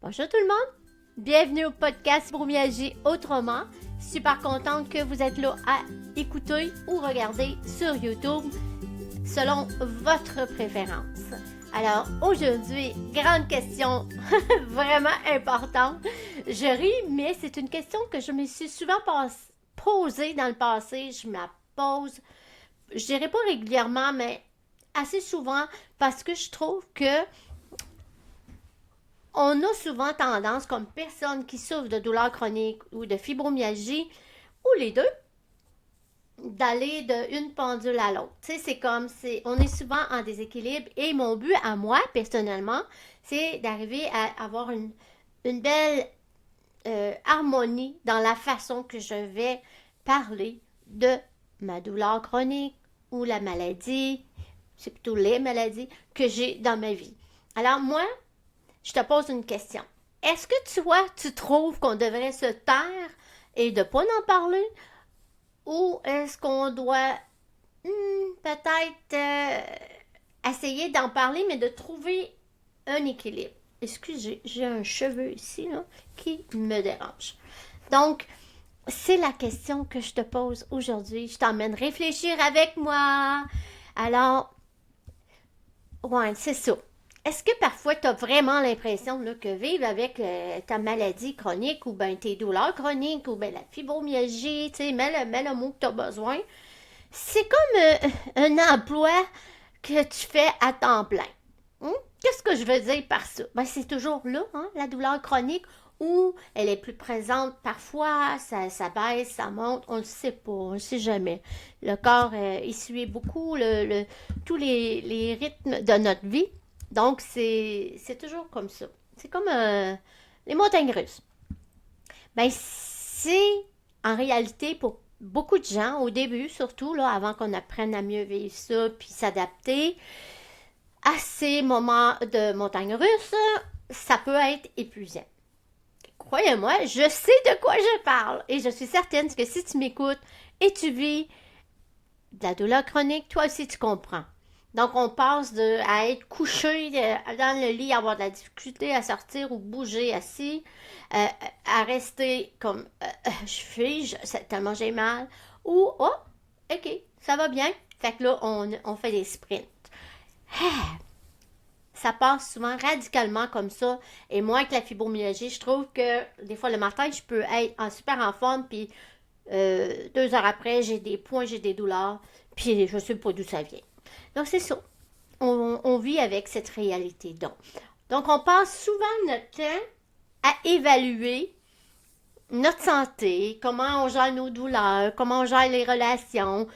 Bonjour tout le monde, bienvenue au podcast Fibromyalgie Autrement. Super contente que vous êtes là à écouter ou regarder sur YouTube selon votre préférence. Alors aujourd'hui, grande question vraiment importante. Je ris, mais c'est une question que je me suis souvent posée dans le passé. Je me la pose, je dirais pas régulièrement, mais assez souvent parce que je trouve que on a souvent tendance, comme personne qui souffre de douleurs chroniques ou de fibromyalgie, ou les deux, d'aller d'une pendule à l'autre. Tu sais, on est souvent en déséquilibre et mon but à moi, personnellement, c'est d'arriver à avoir une belle harmonie dans la façon que je vais parler de ma douleur chronique ou la maladie, c'est plutôt les maladies que j'ai dans ma vie. Alors moi, je te pose une question. Est-ce que toi, tu trouves qu'on devrait se taire et de ne pas en parler? Ou est-ce qu'on doit peut-être essayer d'en parler, mais de trouver un équilibre? Excusez, j'ai un cheveu ici là, qui me dérange. Donc, c'est la question que je te pose aujourd'hui. Je t'emmène réfléchir avec moi. Alors, ouais, c'est ça. Est-ce que parfois tu as vraiment l'impression là, que vivre avec ta maladie chronique ou ben tes douleurs chroniques ou ben la fibromyalgie, tu sais, mets le mot que tu as besoin, c'est comme un emploi que tu fais à temps plein. Qu'est-ce que je veux dire par ça? Ben, c'est toujours là, hein, la douleur chronique, ou elle est plus présente parfois, ça baisse, ça monte, on ne le sait pas, on ne le sait jamais. Le corps, il suit beaucoup tous les rythmes de notre vie. Donc, c'est toujours comme ça. C'est comme les montagnes russes. Ben, c'est en réalité pour beaucoup de gens, au début surtout, là, avant qu'on apprenne à mieux vivre ça puis s'adapter, à ces moments de montagne russe, ça peut être épuisant. Croyez-moi, je sais de quoi je parle et je suis certaine que si tu m'écoutes et tu vis de la douleur chronique, toi aussi tu comprends. Donc, on passe à être couché dans le lit, à avoir de la difficulté à sortir ou bouger assis, à rester comme je fige, tellement j'ai mal, ou oh, ok, ça va bien. Fait que là, on fait des sprints. Ça passe souvent radicalement comme ça. Et moi, avec la fibromyalgie, je trouve que des fois, le matin, je peux être super en forme, puis 2 heures après, j'ai des points, j'ai des douleurs, puis je ne sais pas d'où ça vient. Donc, c'est ça. On vit avec cette réalité. Donc, on passe souvent notre temps à évaluer notre santé, comment on gère nos douleurs, comment on gère les relations.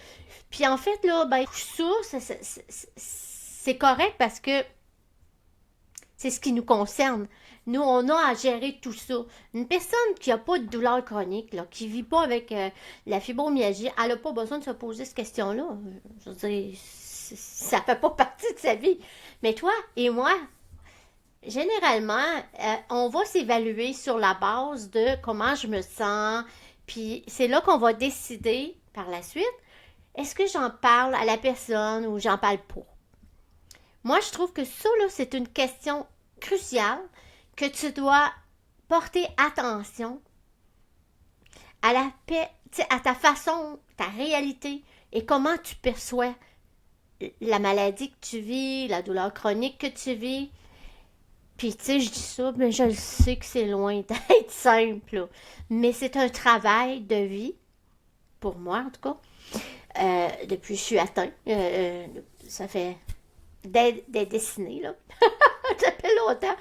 Puis en fait, là, ben, ça, c'est correct parce que c'est ce qui nous concerne. Nous, on a à gérer tout ça. Une personne qui n'a pas de douleur chronique, là, qui ne vit pas avec la fibromyalgie, elle n'a pas besoin de se poser cette question-là. Je veux dire, ça ne fait pas partie de sa vie. Mais toi et moi, généralement, on va s'évaluer sur la base de comment je me sens. Puis c'est là qu'on va décider par la suite, est-ce que j'en parle à la personne ou j'en parle pas? Moi, je trouve que ça, là, c'est une question cruciale que tu dois porter attention à à ta façon, ta réalité et comment tu perçois la maladie que tu vis, la douleur chronique que tu vis. Puis, tu sais, je dis ça, mais je le sais que c'est loin d'être simple, là. Mais c'est un travail de vie, pour moi en tout cas. Depuis que je suis atteinte, ça fait des décennies, là. Ça fait longtemps.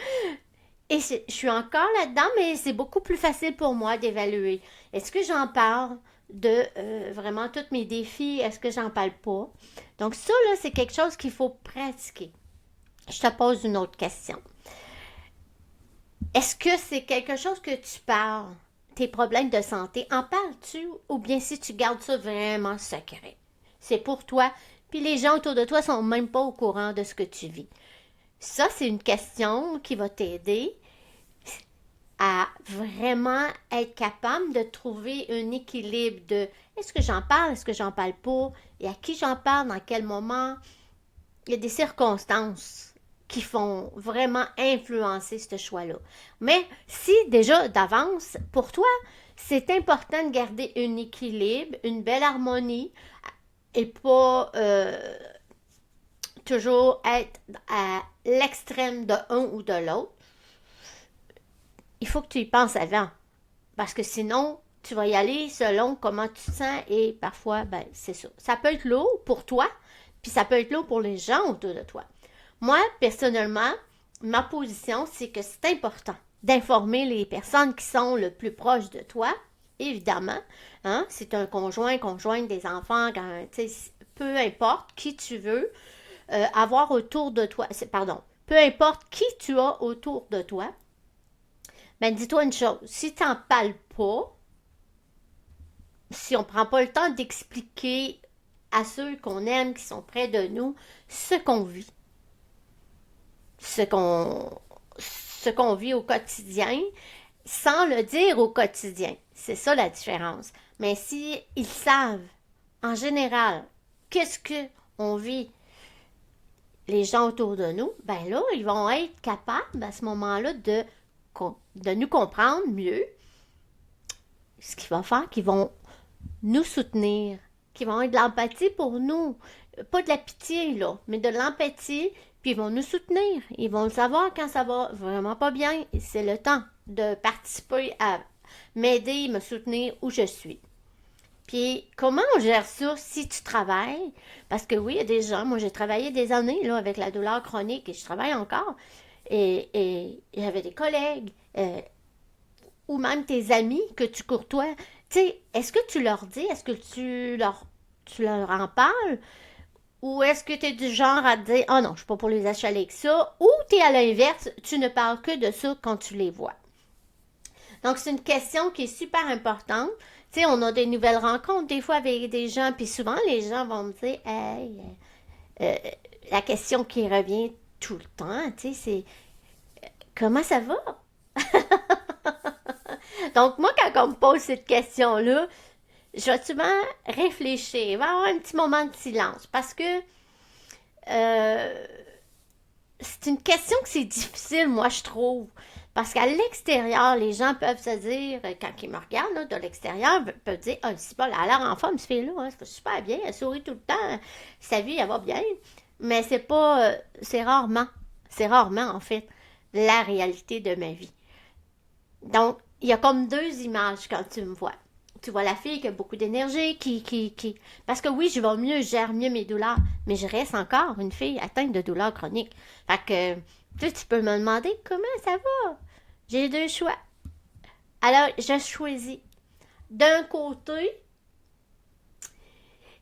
Et je suis encore là-dedans, mais c'est beaucoup plus facile pour moi d'évaluer. Est-ce que j'en parle de vraiment tous mes défis? Est-ce que j'en parle pas? Donc ça, là, c'est quelque chose qu'il faut pratiquer. Je te pose une autre question. Est-ce que c'est quelque chose que tu parles? Tes problèmes de santé, en parles-tu? Ou bien si tu gardes ça vraiment secret? C'est pour toi, puis les gens autour de toi sont même pas au courant de ce que tu vis. Ça, c'est une question qui va t'aider à vraiment être capable de trouver un équilibre de est-ce que j'en parle, est-ce que j'en parle pas, et à qui j'en parle, dans quel moment. Il y a des circonstances qui font vraiment influencer ce choix-là. Mais si déjà d'avance, pour toi, c'est important de garder un équilibre, une belle harmonie et pas toujours être à l'extrême de un ou de l'autre, il faut que tu y penses avant. Parce que sinon, tu vas y aller selon comment tu te sens et parfois, ben, c'est ça. Ça peut être lourd pour toi, puis ça peut être lourd pour les gens autour de toi. Moi, personnellement, ma position, c'est que c'est important d'informer les personnes qui sont le plus proches de toi, évidemment. Hein? C'est un conjoint, conjointe, des enfants, peu importe qui tu veux avoir autour de toi. Pardon, peu importe qui tu as autour de toi, ben dis-toi une chose, si tu n'en parles pas, si on ne prend pas le temps d'expliquer à ceux qu'on aime, qui sont près de nous, ce qu'on vit, ce qu'on vit au quotidien, sans le dire au quotidien. C'est ça la différence. Mais si ils savent, en général, qu'est-ce qu'on vit, les gens autour de nous, ben là, ils vont être capables à ce moment-là de nous comprendre mieux. Ce qui va faire qu'ils vont nous soutenir, qu'ils vont être de l'empathie pour nous. Pas de la pitié, là, mais de l'empathie, puis ils vont nous soutenir. Ils vont le savoir quand ça va vraiment pas bien. C'est le temps de participer à m'aider, me soutenir où je suis. Puis, comment on gère ça si tu travailles? Parce que oui, il y a des gens, moi j'ai travaillé des années là, avec la douleur chronique et je travaille encore. Et j'avais des collègues ou même tes amis que tu courtoies. Tu sais, est-ce que tu leur dis, est-ce que tu leur en parles? Ou est-ce que tu es du genre à te dire, oh non, je suis pas pour les achaler avec ça? Ou tu es à l'inverse, tu ne parles que de ça quand tu les vois. Donc, c'est une question qui est super importante. Tu sais, on a des nouvelles rencontres des fois avec des gens, puis souvent les gens vont me dire, hey, la question qui revient tout le temps, tu sais, c'est comment ça va? Donc, moi, quand on me pose cette question-là, je vais souvent réfléchir. Il va y avoir un petit moment de silence parce que euh, c'est une question que c'est difficile, moi, je trouve. Parce qu'à l'extérieur, les gens peuvent se dire, quand ils me regardent là, de l'extérieur, peuvent dire, ah, c'est pas, elle a l'air en forme, ce fille-là, hein, c'est super bien, elle sourit tout le temps, sa vie, elle va bien. Mais c'est pas, c'est rarement, en fait, la réalité de ma vie. Donc, il y a comme deux images quand tu me vois. Tu vois la fille qui a beaucoup d'énergie, qui... Parce que oui, je vais mieux, je gère mieux mes douleurs, mais je reste encore une fille atteinte de douleurs chroniques. Fait que, tu peux me demander comment ça va. J'ai deux choix. Alors, je choisis. D'un côté,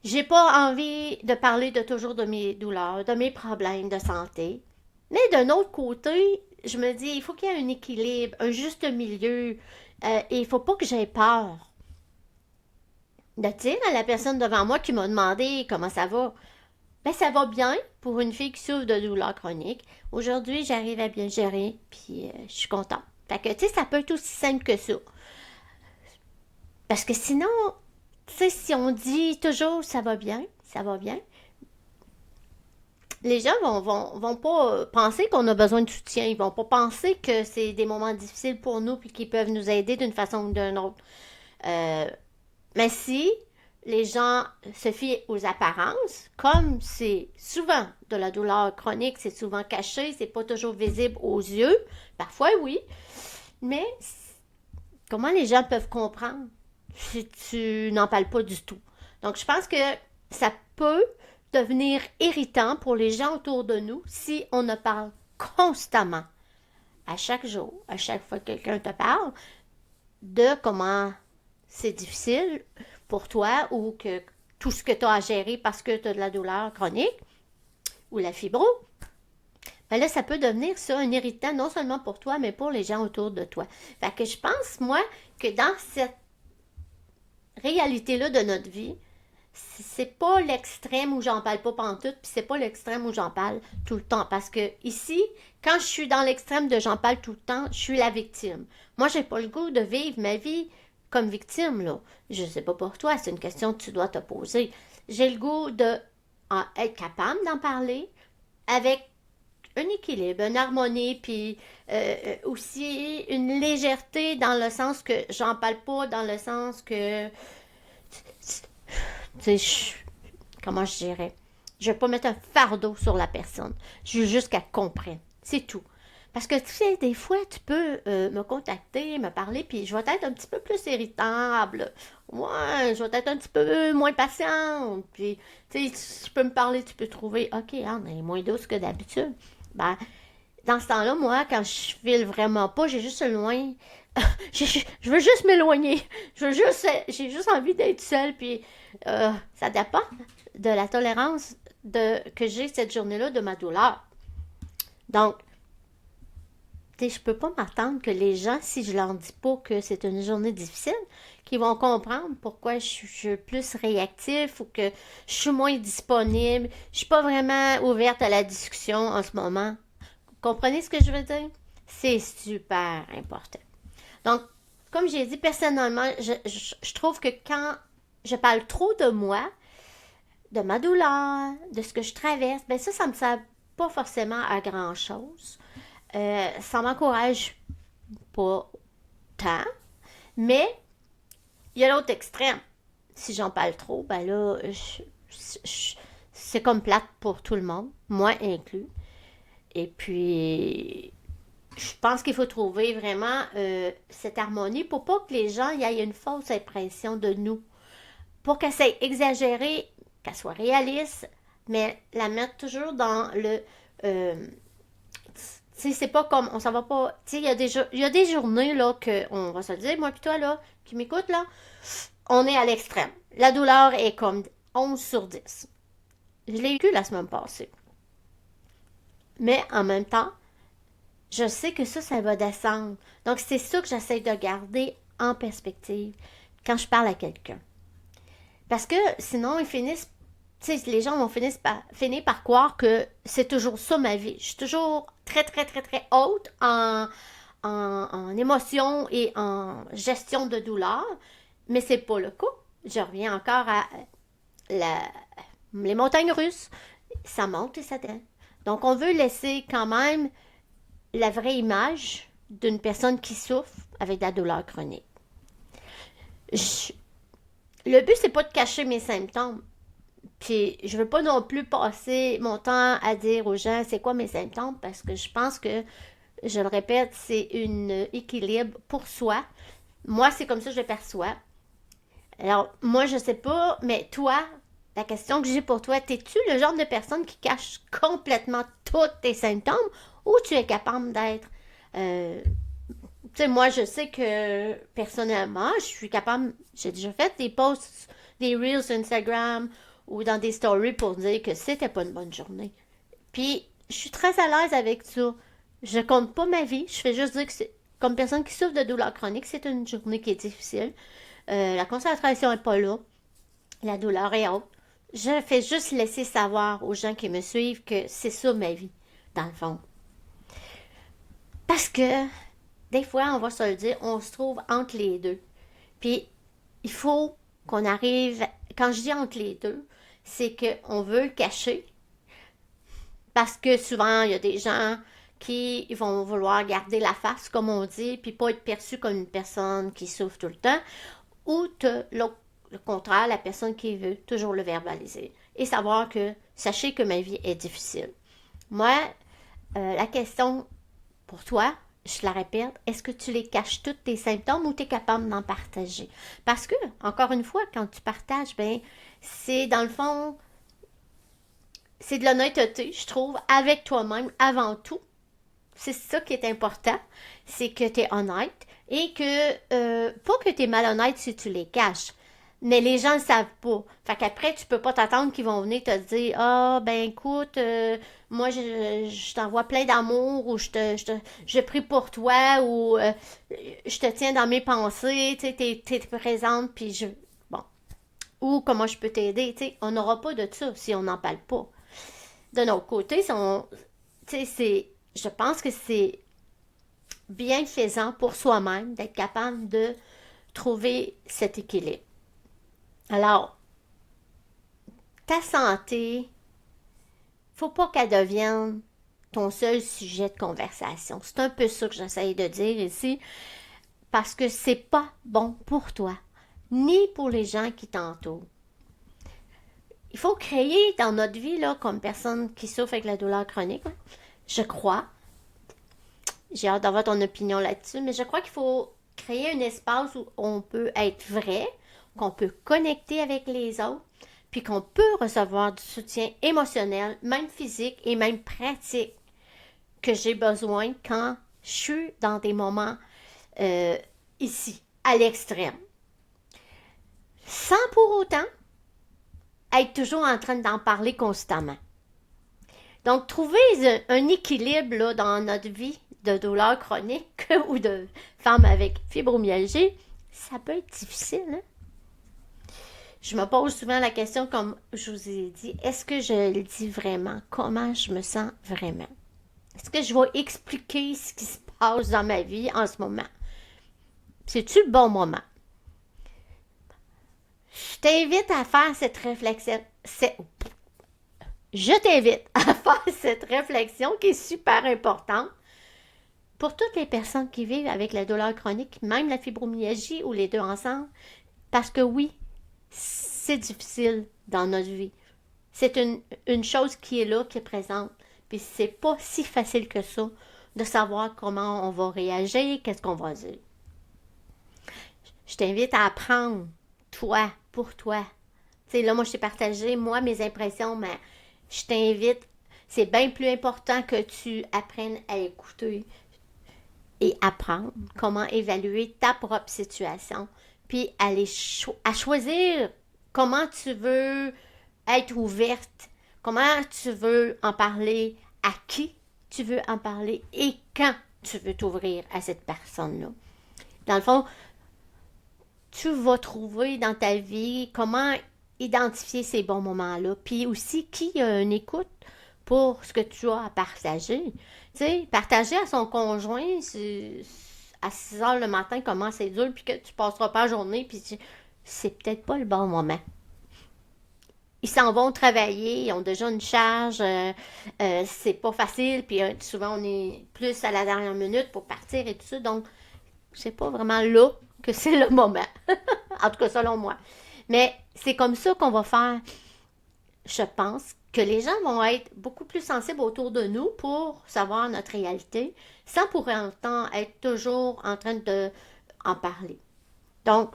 j'ai pas envie de parler de toujours de mes douleurs, de mes problèmes de santé. Mais d'un autre côté, je me dis, il faut qu'il y ait un équilibre, un juste milieu. Et il faut pas que j'aie peur de dire à la personne devant moi qui m'a demandé comment ça va. Ben, ça va bien pour une fille qui souffre de douleurs chroniques. Aujourd'hui, j'arrive à bien gérer, puis je suis contente. Fait que, tu sais, ça peut être aussi simple que ça. Parce que sinon, tu sais, si on dit toujours ça va bien, les gens vont pas penser qu'on a besoin de soutien. Ils vont pas penser que c'est des moments difficiles pour nous puis qu'ils peuvent nous aider d'une façon ou d'une autre. Euh, mais si les gens se fient aux apparences, comme c'est souvent de la douleur chronique, c'est souvent caché, c'est pas toujours visible aux yeux, parfois oui, mais comment les gens peuvent comprendre si tu n'en parles pas du tout? Donc je pense que ça peut devenir irritant pour les gens autour de nous si on ne parle constamment, à chaque jour, à chaque fois que quelqu'un te parle, de comment c'est difficile pour toi ou que tout ce que tu as à gérer parce que tu as de la douleur chronique ou la fibro, ben là, ça peut devenir ça un irritant non seulement pour toi, mais pour les gens autour de toi. Fait que je pense, moi, que dans cette réalité-là de notre vie, c'est pas l'extrême où j'en parle pas pantoute, puis c'est pas l'extrême où j'en parle tout le temps. Parce que ici, quand je suis dans l'extrême de j'en parle tout le temps, je suis la victime. Moi, j'ai pas le goût de vivre ma vie comme victime, là. Je sais pas pour toi, c'est une question que tu dois te poser. J'ai le goût de être capable d'en parler avec un équilibre, une harmonie, puis aussi une légèreté dans le sens que j'en parle pas, dans le sens que, tu sais, comment je dirais, je vais pas mettre un fardeau sur la personne. Je veux juste qu'elle comprenne. C'est tout. Parce que, tu sais, des fois, tu peux me contacter, me parler, puis je vais être un petit peu plus irritable. Ouais, je vais être un petit peu moins patiente. Puis, tu sais, tu peux me parler, tu peux trouver, OK, Anne, elle est moins douce que d'habitude. Ben, dans ce temps-là, moi, quand je file vraiment pas, j'ai juste loin. Je veux juste m'éloigner. J'ai juste envie d'être seule. Puis ça dépend de la tolérance que j'ai cette journée-là de ma douleur. Donc, tu sais, je peux pas m'attendre que les gens, si je leur dis pas que c'est une journée difficile, qu'ils vont comprendre pourquoi je suis plus réactif ou que je suis moins disponible. Je suis pas vraiment ouverte à la discussion en ce moment. Comprenez ce que je veux dire? C'est super important. Donc, comme j'ai dit, personnellement, je trouve que quand je parle trop de moi, de ma douleur, de ce que je traverse, ben ça me sert pas forcément à grand-chose. Ça m'encourage pas tant, mais il y a l'autre extrême. Si j'en parle trop, ben là, c'est comme plate pour tout le monde, moi inclus. Et puis, je pense qu'il faut trouver vraiment cette harmonie pour pas que les gens y aient une fausse impression de nous. Pour qu'elle soit exagérée, qu'elle soit réaliste, mais la mettre toujours dans le... tu sais, c'est pas comme... On s'en va pas... Tu sais, il y a des journées, là, que on va se le dire, moi puis toi, là, qui m'écoute, là, on est à l'extrême. La douleur est comme 11 sur 10. Je l'ai vécu la semaine passée. Mais en même temps, je sais que ça va descendre. Donc, c'est ça que j'essaie de garder en perspective quand je parle à quelqu'un. Parce que sinon, ils finissent, tu sais, les gens vont finir par croire que c'est toujours ça ma vie. Je suis toujours très, très, très, très haute en émotion et en gestion de douleur, mais c'est pas le cas. Je reviens encore à la, les montagnes russes. Ça monte et ça descend. Donc, on veut laisser quand même la vraie image d'une personne qui souffre avec de la douleur chronique. Je- le but, c'est pas de cacher mes symptômes. Puis, je veux pas non plus passer mon temps à dire aux gens c'est quoi mes symptômes parce que je pense que, je le répète, c'est un équilibre pour soi. Moi, c'est comme ça que je le perçois. Alors, moi, je sais pas, mais toi, la question que j'ai pour toi, t'es-tu le genre de personne qui cache complètement tous tes symptômes ou tu es capable d'être euh, tu sais, moi, je sais que personnellement, je suis capable. J'ai déjà fait des posts, des reels sur Instagram ou dans des stories pour dire que c'était pas une bonne journée. Puis, je suis très à l'aise avec ça. Je compte pas ma vie. Je fais juste dire que c'est, comme personne qui souffre de douleur chronique, c'est une journée qui est difficile. La concentration est pas là. La douleur est haute. Je fais juste laisser savoir aux gens qui me suivent que c'est ça ma vie, dans le fond. Parce que des fois, on va se le dire, on se trouve entre les deux. Puis, il faut qu'on arrive, quand je dis entre les deux, c'est qu'on veut le cacher parce que souvent, il y a des gens qui vont vouloir garder la face, comme on dit, puis pas être perçu comme une personne qui souffre tout le temps, ou le contraire, la personne qui veut toujours le verbaliser et savoir que, sachez que ma vie est difficile. Moi, la question pour toi, je la répète, est-ce que tu les caches tous tes symptômes ou tu es capable d'en partager? Parce que, encore une fois, quand tu partages, ben, c'est dans le fond, c'est de l'honnêteté, je trouve, avec toi-même avant tout. C'est ça qui est important, c'est que tu es honnête et que, pas que tu es malhonnête si tu les caches, mais les gens ne savent pas. Fait qu'après, tu peux pas t'attendre qu'ils vont venir te dire ah, oh, ben écoute, moi je t'envoie plein d'amour ou je prie pour toi ou je te tiens dans mes pensées, tu sais, t'es présente, puis je. Bon. Ou comment je peux t'aider, tu sais. On n'aura pas de ça si on n'en parle pas. De notre côté, si on. Tu sais, c'est. Je pense que c'est bienfaisant pour soi-même d'être capable de trouver cet équilibre. Alors, ta santé, faut pas qu'elle devienne ton seul sujet de conversation. C'est un peu ça que j'essaye de dire ici, parce que c'est pas bon pour toi, ni pour les gens qui t'entourent. Il faut créer dans notre vie, là, comme personne qui souffre avec la douleur chronique, je crois, j'ai hâte d'avoir ton opinion là-dessus, mais je crois qu'il faut créer un espace où on peut être vrai, qu'on peut connecter avec les autres, puis qu'on peut recevoir du soutien émotionnel, même physique et même pratique que j'ai besoin quand je suis dans des moments ici, à l'extrême. Sans pour autant être toujours en train d'en parler constamment. Donc, trouver un équilibre là, dans notre vie de douleur chronique ou de femmes avec fibromyalgie, ça peut être difficile. Hein? Je me pose souvent la question, comme je vous ai dit, est-ce que je le dis vraiment? Comment je me sens vraiment? Est-ce que je vais expliquer ce qui se passe dans ma vie en ce moment? C'est-tu le bon moment? Je t'invite à faire cette réflexion. Je t'invite à faire cette réflexion qui est super importante pour toutes les personnes qui vivent avec la douleur chronique, même la fibromyalgie ou les deux ensemble, parce que oui, c'est difficile dans notre vie. C'est une chose qui est là, qui est présente. Puis c'est pas si facile que ça de savoir comment on va réagir, qu'est-ce qu'on va dire. Je t'invite à apprendre, toi, pour toi. Tu sais, là, moi, je t'ai partagé, moi, mes impressions, mais je t'invite, c'est bien plus important que tu apprennes à écouter et apprendre comment évaluer ta propre situation, puis à choisir comment tu veux être ouverte, comment tu veux en parler, à qui tu veux en parler et quand tu veux t'ouvrir à cette personne-là. Dans le fond, tu vas trouver dans ta vie comment identifier ces bons moments-là, puis aussi qui a une écoute pour ce que tu as à partager. Tu sais, partager à son conjoint à 6 heures le matin comment c'est dur, puis que tu passeras pas la journée, puis c'est peut-être pas le bon moment. Ils s'en vont travailler, ils ont déjà une charge, c'est pas facile, puis souvent on est plus à la dernière minute pour partir et tout ça, donc c'est pas vraiment là que c'est le moment. En tout cas, selon moi. Mais c'est comme ça qu'on va faire, je pense, que les gens vont être beaucoup plus sensibles autour de nous pour savoir notre réalité, sans pour autant être toujours en train de en parler. Donc,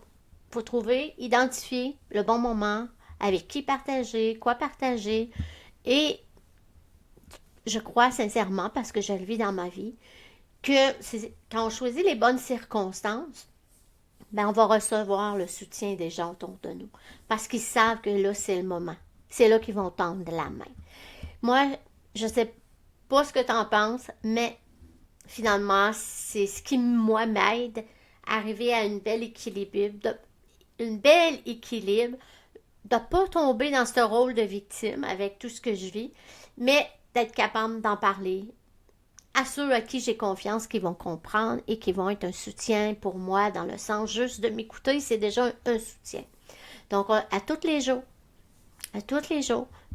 il faut trouver, identifier le bon moment, avec qui partager, quoi partager, et je crois sincèrement, parce que je le vis dans ma vie, que quand on choisit les bonnes circonstances, ben on va recevoir le soutien des gens autour de nous. Parce qu'ils savent que là, c'est le moment. C'est là qu'ils vont tendre la main. Moi, je ne sais pas ce que tu en penses, mais finalement, c'est ce qui, moi, m'aide à arriver à une belle équilibre, de ne pas tomber dans ce rôle de victime avec tout ce que je vis, mais d'être capable d'en parler à ceux à qui j'ai confiance, qui vont comprendre et qui vont être un soutien pour moi dans le sens juste de m'écouter, c'est déjà un soutien. Donc, à tous les jours,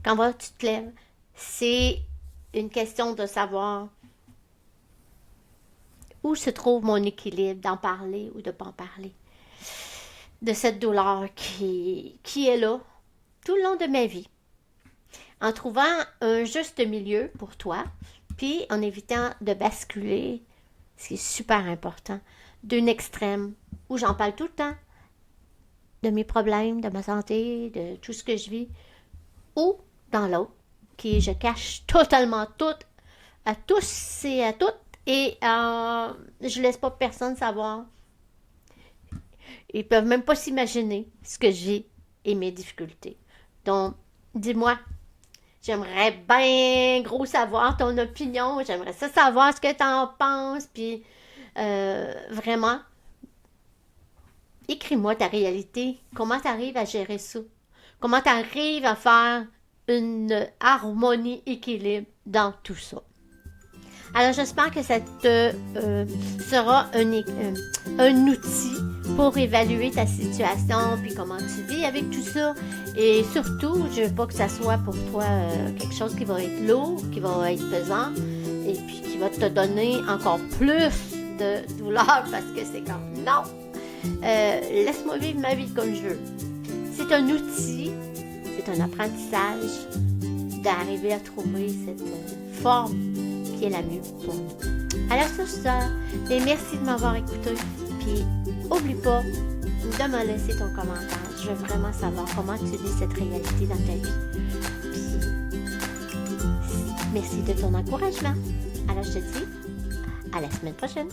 quand tu te lèves, c'est une question de savoir où se trouve mon équilibre d'en parler ou de ne pas en parler. De cette douleur qui est là tout le long de ma vie. En trouvant un juste milieu pour toi, puis en évitant de basculer, ce qui est super important, d'un extrême où j'en parle tout le temps, de mes problèmes, de ma santé, de tout ce que je vis, ou dans l'autre, qui je cache totalement tout à tous et à toutes, et je laisse pas personne savoir. Ils peuvent même pas s'imaginer ce que j'ai et mes difficultés. Donc, dis-moi, j'aimerais bien gros savoir ton opinion. J'aimerais ça savoir ce que tu en penses. Puis, vraiment, écris-moi ta réalité. Comment tu arrives à gérer ça? Comment tu arrives à faire une harmonie, équilibre dans tout ça? Alors, j'espère que ça te sera un outil pour évaluer ta situation, puis comment tu vis avec tout ça. Et surtout, je veux pas que ça soit pour toi quelque chose qui va être lourd, qui va être pesant, et puis qui va te donner encore plus de douleur parce que c'est comme non, laisse-moi vivre ma vie comme je veux. C'est un outil, c'est un apprentissage d'arriver à trouver cette forme qui est la mieux pour nous. Alors sur ça, merci de m'avoir écouté, puis oublie pas de me laisser ton commentaire. Je veux vraiment savoir comment tu vis cette réalité dans ta vie. Puis, merci de ton encouragement. Alors je te dis à la semaine prochaine.